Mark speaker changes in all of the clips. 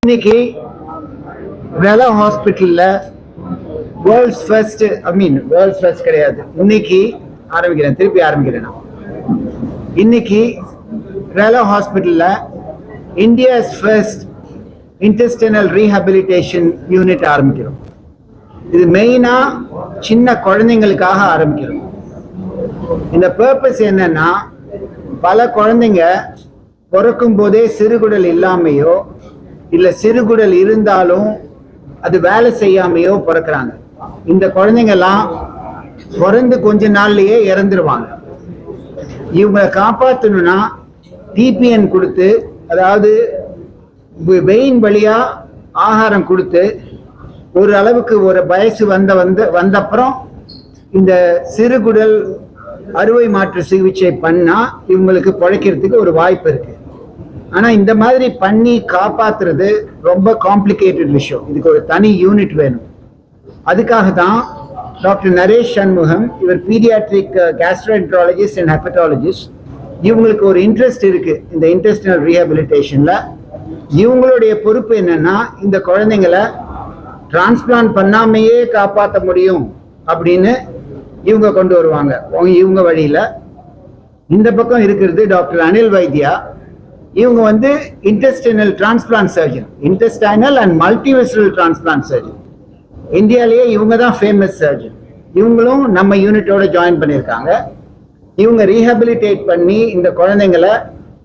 Speaker 1: இன்னைக்கு வெலா ஹாஸ்பிட்டல்ல world's first கிடையாது. இன்னைக்கு திருப்பி ஆரம்பிக்கிறேன். இன்னைக்கு வெலா ஹாஸ்பிட்டல்ல India's first intestinal rehabilitation unit ஆரம்பிக்கிறோம். இது மெயினா சின்ன குழந்தைங்களுக்காக ஆரம்பிக்கிறோம். இந்த பர்பஸ் என்னன்னா, பல குழந்தைங்க பிறக்கும் போதே சிறுகுடல் இல்லாமையோ இல்ல சிறுகுடல் இருந்தாலும் அது வேலை செய்யாமையோ பிறக்கிறாங்க. இந்த குழந்தைங்க எல்லாம் பிறந்து கொஞ்ச நாள்லயே இறந்துருவாங்க. இவங்களை காப்பாற்றணும்னா டிபிஎன் கொடுத்து, அதாவது வெயின் வழியா ஆகாரம் கொடுத்து, ஒரு அளவுக்கு ஒரு வயசு வந்தப்புறம் இந்த சிறுகுடல் அறுவை மாற்று சிகிச்சை பண்ணா இவங்களுக்கு பிழைக்கிறதுக்கு ஒரு வாய்ப்பு இருக்கு. ஆனா இந்த மாதிரி பண்ணி காப்பாத்துறது ரொம்ப காம்ப்ளிகேட்டட் விஷயம். இதுக்கு ஒரு தனி யூனிட் வேணும். அதுக்காக தான் டாக்டர் நரேஷ் சண்முகம், இவர் பீடியாட்ரிக் கேஸ்ட்ரோஎன்ட்ராலஜிஸ்ட் அண்ட் ஹெப்படாலஜிஸ்ட். இவங்களுக்கு ஒரு இன்ட்ரெஸ்ட் இருக்கு இந்த இன்டெஸ்டினல் ரீஹபிலிட்டேஷன்ல. இவங்களுடைய பொறுப்பு என்னன்னா, இந்த குழந்தைங்களை டிரான்ஸ்பிளான்ட் பண்ணாமையே காப்பாற்ற முடியும் அப்படின்னு இவங்க கொண்டு வருவாங்க. இவங்க வழியில இந்த பக்கம் இருக்கிறது டாக்டர் அனில் வைத்தியா. இவங்க intestinal transplant surgeon, intestinal and multivisceral transplant surgeon. இந்தியாலேயே இவங்க தான் ஃபேமஸ் சர்ஜன். இவங்களும் நம்ம யூனிட்டோட ஜாயின் பண்ணியிருக்காங்க. இவங்க ரீஹபிலிட்டேட் பண்ணி இந்த குழந்தைங்களை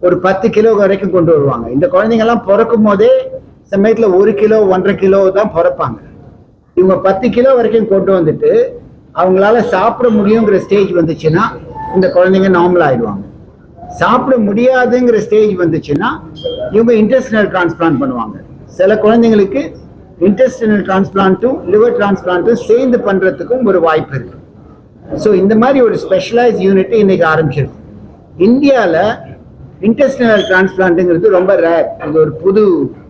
Speaker 1: ஒரு 10 கிலோ வரைக்கும் கொண்டு வருவாங்க. இந்த குழந்தைங்கெல்லாம் பிறக்கும் போதே சமயத்துல 1 கிலோ 1.5 கிலோ தான் பிறப்பாங்க. இவங்க 10 கிலோ வரைக்கும் கொண்டு வந்துட்டு அவங்களால சாப்பிட முடியுங்கிற ஸ்டேஜ் வந்துச்சுன்னா இந்த குழந்தைங்க நார்மல் ஆயிடுவாங்க. சாப்பிட முடியாதுங்கிற ஸ்டேஜ் வந்துச்சுன்னா இவங்க இன்டெஸ்டினல் டிரான்ஸ்பிளான்ட் பண்ணுவாங்க. சில குழந்தைங்களுக்கு இன்டெஸ்டினல் டிரான்ஸ்பிளான்ட்டும் லிவர் டிரான்ஸ்பிளான்ட்டும் சேர்ந்து பண்றதுக்கும் ஒரு வாய்ப்பு இருக்கு. ஸோ இந்த மாதிரி ஒரு ஸ்பெஷலைஸ் யூனிட் இன்னைக்கு ஆரம்பிச்சிருக்கும். இந்தியாவில் இன்டெஸ்டினல் டிரான்ஸ்பிளான்ட்ங்கிறது ரொம்ப ரேர். இது ஒரு புது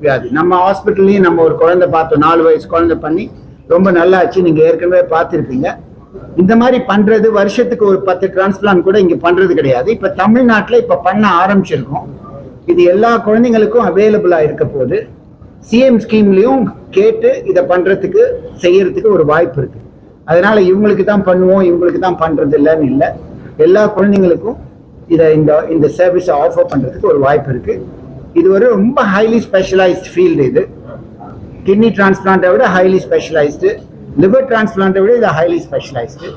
Speaker 1: வியாதி. நம்ம ஹாஸ்பிட்டல்லையும் நம்ம ஒரு குழந்தை பார்த்தோம், 4 வயசு குழந்தை பண்ணி ரொம்ப நல்லாச்சு. நீங்க ஏற்கனவே பார்த்துருப்பீங்க. இந்த மாதிரி பண்றது வருஷத்துக்கு ஒரு 10 டிரான்ஸ்பிளான்ட் கூட இங்க பண்றது கிடையாது. இப்ப தமிழ்நாட்டில் இப்ப பண்ண ஆரம்பிச்சிருக்கோம். இது எல்லா குழந்தைங்களுக்கும் அவைலபிளா இருக்க போது சிஎம் ஸ்கீம்லயும் கேட்டு இதை பண்றதுக்கு செய்யறதுக்கு ஒரு வாய்ப்பு இருக்கு. அதனால இவங்களுக்கு தான் பண்ணுவோம், இவங்களுக்கு தான் பண்றது இல்லைன்னு இல்லை. எல்லா குழந்தைங்களுக்கும் இதை இந்த சர்வீஸை ஆஃபர் பண்றதுக்கு ஒரு வாய்ப்பு இருக்கு. இது ஒரு ரொம்ப ஹைலி ஸ்பெஷலைஸ்ட் ஃபீல்டு. இது கிட்னி டிரான்ஸ்பிளான்ட்டை விட ஹைலி ஸ்பெஷலைஸ்டு, லிவர் டிரான்ஸ்பிளான்ட்டை விட இது ஹைலி ஸ்பெஷலைஸ்டு,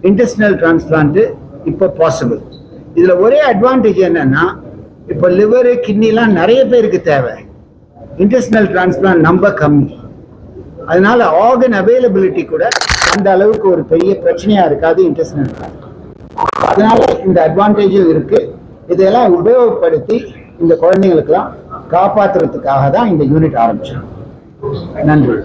Speaker 1: இன்டெஸ்டினல் டிரான்ஸ்பிளான்ட் இப்போ பாசிபிள். இதுல ஒரே அட்வான்டேஜ் என்னன்னா, இப்போ லிவர் கிட்னிலாம் நிறைய பேருக்கு தேவை, இன்டெஸ்டினல் டிரான்ஸ்பிளான்ட் நம்ப கம்மி. அதனால ஆர்கன் அவைலபிலிட்டி கூட அந்த அளவுக்கு ஒரு பெரிய பிரச்சனையா இருக்காது இன்டெஸ்டினல் டிரான்ஸ்பிளான்ட். அதனால இந்த அட்வான்டேஜும் இருக்கு. இதெல்லாம் உபயோகப்படுத்தி இந்த குழந்தைங்களுக்கெல்லாம் காப்பாற்றுறதுக்காக தான் இந்த யூனிட் ஆரம்பிச்சோம். நன்றி.